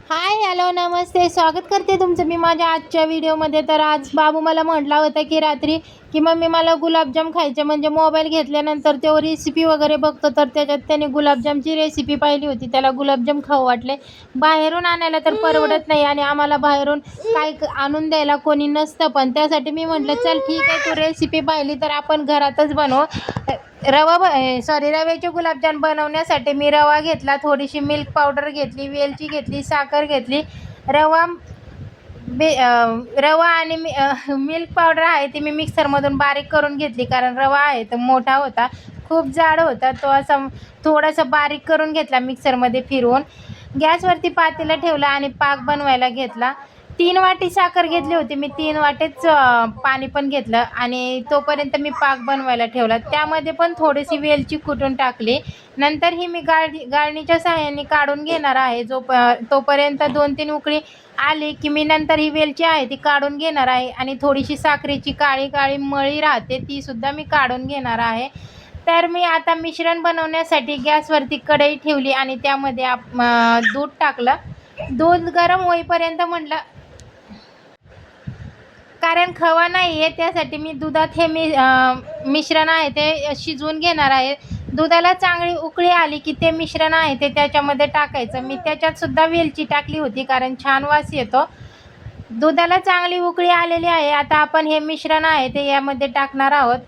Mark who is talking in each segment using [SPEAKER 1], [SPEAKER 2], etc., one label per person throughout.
[SPEAKER 1] Hi hello नमस्ते, स्वागत करते तुमचं मी माझ्या आजच्या व्हिडिओमध्ये। तर आज बाबू मला म्हटला होता की रात्री की मम्मी मला गुलाबजाम खायचे, म्हणजे मोबाईल घेतल्यानंतर तो रेसिपी वगैरे बघतो, तर त्याच्यात त्याने गुलाबजामची रेसिपी पाहिली होती, त्याला गुलाबजाम खाऊ वाटले। बाहेरून आणायला तर परवडत नाही आणि आम्हाला बाहेरून काय आणून द्यायला कोणी नसतं, पण त्यासाठी मी म्हटलं चल ठीक आहे, तू रेसिपी पाहिली तर आपण घरातच बनवू। रव्याचे गुलाबजाम बनवण्यासाठी मी रवा घेतला, थोडीशी मिल्क पावडर घेतली, वेलची घेतली, साखर घेतली, रवा रवा आणि मिल्क पावडर आहे ती मी मिक्सरमधून बारीक करून घेतली, कारण रवा आहे तो मोठा होता, खूप जाड होता, तो असा थोडासा बारीक करून घेतला मिक्सरमध्ये फिरवून। गॅसवरती पातेलं ठेवलं आणि पाक बनवायला घेतला। 3 वाटी साखर घेतली होती मी, 3 वाटेच पाणी पण घेतलं आणि तोपर्यंत मी पाक बनवायला ठेवला। त्यामध्ये पण थोडीशी वेलची कुटून टाकली। नंतर ही मी गाळणीच्या सहाय्याने काढून घेणार आहे। तोपर्यंत 2-3 उकळी आली की मी नंतर ही वेलची आहे ती काढून घेणार आहे आणि थोडीशी साखरेची काळी काळी मळी राहते ती सुद्धा मी काढून घेणार आहे। तर मी आता मिश्रण बनवण्यासाठी गॅसवरती कढई ठेवली आणि त्यामध्ये दूध टाकलं। दूध गरम होईपर्यंत म्हटलं, कारण खवा नाही आहे त्यासाठी मी दुधात हे मिश्रण आहे ते शिजवून घेणार आहे। दुधाला चांगली उकळी आली की ते मिश्रण आहे ते त्याच्यामध्ये टाकायचं। मी त्याच्यात सुद्धा वेलची टाकली होती कारण छान वास येतो। दुधाला चांगली उकळी आलेली आहे, आता आपण हे मिश्रण आहे ते यामध्ये टाकणार आहोत।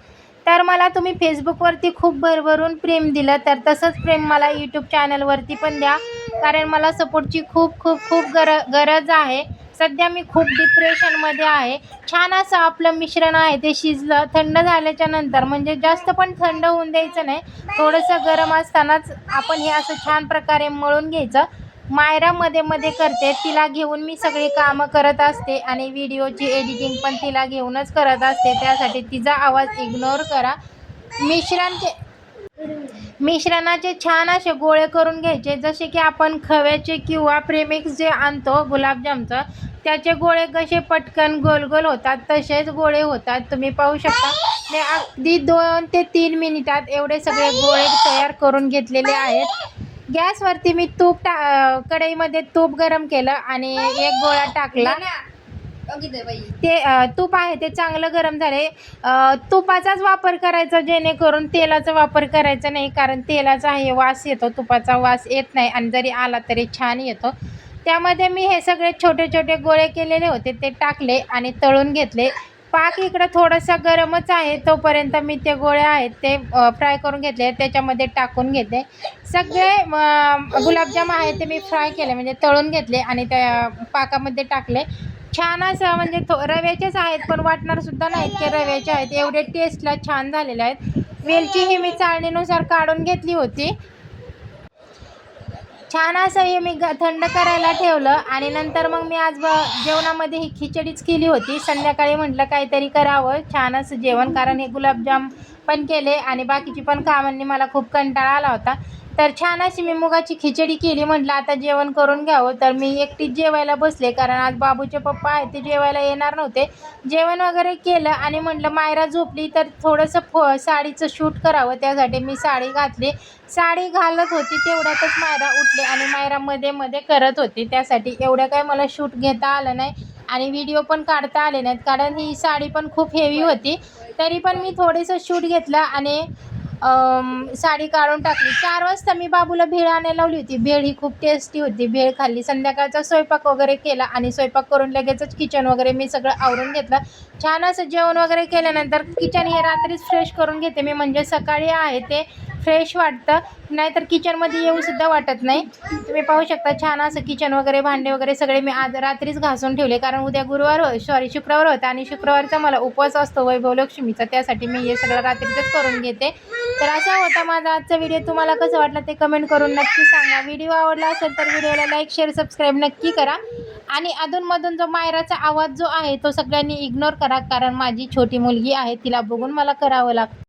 [SPEAKER 1] तर मला तुम्ही फेसबुकवरती खूप भरभरून प्रेम दिलं, तर तसंच प्रेम मला यूट्यूब चॅनलवरती पण द्या, कारण मला सपोर्टची खूप खूप खूप गरज आहे। सध्या मी खूप डिप्रेशनमध्ये आहे। छान असं आपलं मिश्रण आहे ते शिजलं, थंड झाल्याच्या नंतर, म्हणजे जास्त पण थंड होऊन द्यायचं नाही, थोडंसं गरम असतानाच आपण हे असं छान प्रकारे मळून घ्यायचं। मायरा मध्ये मध्ये करते, तिला घेऊन मी सगळी कामं करत असते आणि व्हिडिओची एडिटिंग पण तिला घेऊनच करत असते, त्यासाठी तिचा आवाज इग्नोर करा। मिश्रणाचे छान असे गोळे करून घ्यायचे, जसे की आपण खव्याचे किंवा प्रेमिक्स जे आणतो गुलाबजामचं, त्याचे गोळे कसे पटकन गोल गोल होतात तसेच गोळे होतात। तुम्ही पाहू शकता मी अगदी 2 ते 3 मिनिटात एवढे सगळे गोळे तयार करून घेतलेले आहेत। गॅसवरती मी कढईमध्ये तूप गरम केलं आणि एक गोळा टाकला। ते तूप आहे ते चांगलं गरम झाले। तुपाचाच वापर करायचा, जेणेकरून तेलाचा वापर करायचा नाही, कारण तेलाचा हे वास येतो, तुपाचा वास येत नाही आणि जरी आला तरी छान येतो। त्यामध्ये मी हे सगळे छोटे छोटे गोळे केलेले होते ते टाकले आणि तळून घेतले। पाक इकडं थोडासा गरमच आहे, तोपर्यंत मी ते गोळे आहेत ते फ्राय करून घेतले, त्याच्यामध्ये टाकून घेते। सगळे गुलाबजाम आहे ते मी फ्राय केले, म्हणजे तळून घेतले आणि त्या पाकामध्ये टाकले। छान असं, म्हणजे रव्याचेच आहेत पण वाटणार सुद्धा नाहीत की रव्याचे आहेत, एवढे टेस्टला छान झालेले आहेत। वेलची ही मी चाळणीनुसार काढून घेतली होती। छान असं हे मी थंड करायला ठेवलं आणि नंतर मग मी आज जेवणामध्ये ही खिचडीच केली होती। संध्याकाळी म्हटलं काहीतरी करावं छान असं जेवण, कारण हे गुलाबजाम पण केले आणि बाकीची पण कामांनी मला खूप कंटाळा आला होता, तर छान अशी मी मुगाची खिचडी केली। म्हटलं आता जेवण करून घ्यावं, तर मी एकटीच जेवायला बसले, कारण आज बाबूचे पप्पा आहेत ते जेवायला येणार नव्हते। जेवण वगैरे केलं आणि म्हटलं मायरा झोपली तर थोडंसं साडीचं शूट करावं, त्यासाठी मी साडी घातली। साडी घालत होती तेवढ्यातच मायरा उठली आणि मायरा मध्ये मध्ये करत होती, त्यासाठी एवढं काय मला शूट घेता आलं नाही आणि व्हिडिओ पण काढता आले नाहीत, कारण ही साडी पण खूप हेवी होती। तरी पण मी थोडंसं शूट घेतलं आणि साडी काढून टाकली। 4 वाजता मी बाबूला भेळ आणायला लावली होती, भेळ ही खूप टेस्टी होती, भेळ खाल्ली। संध्याकाळचा स्वयंपाक वगैरे केला आणि स्वयंपाक करून लगेचच किचन वगैरे मी सगळं आवरून घेतलं। छान असं जेवण वगैरे केल्यानंतर किचन हे रात्रीच फ्रेश करून घेते मी, म्हणजे सकाळी आहे ते फ्रेश वाटतं, नाहीतर किचनमध्ये येऊसुद्धा वाटत नाही। तुम्ही पाहू शकता छान असं किचन वगैरे भांडे वगैरे सगळे मी आज रात्रीच घासून ठेवले, कारण उद्या शुक्रवार होता आणि शुक्रवारचा मला उपवास असतो वैभवलक्ष्मीचा, त्यासाठी मी हे सगळं रात्रीचंच करून घेते। तर असा होता माझा आजचा व्हिडिओ, तुम्हाला कसं वाटलं ते कमेंट करून नक्की सांगा। व्हिडिओ आवडला असेल तर व्हिडिओला लाईक शेअर सबस्क्राईब नक्की करा आणि अधूनमधून जो मायराचा आवाज जो आहे तो सगळ्यांनी इग्नोर करा, कारण माझी छोटी मुलगी आहे, तिला बघून मला करावं लागतं।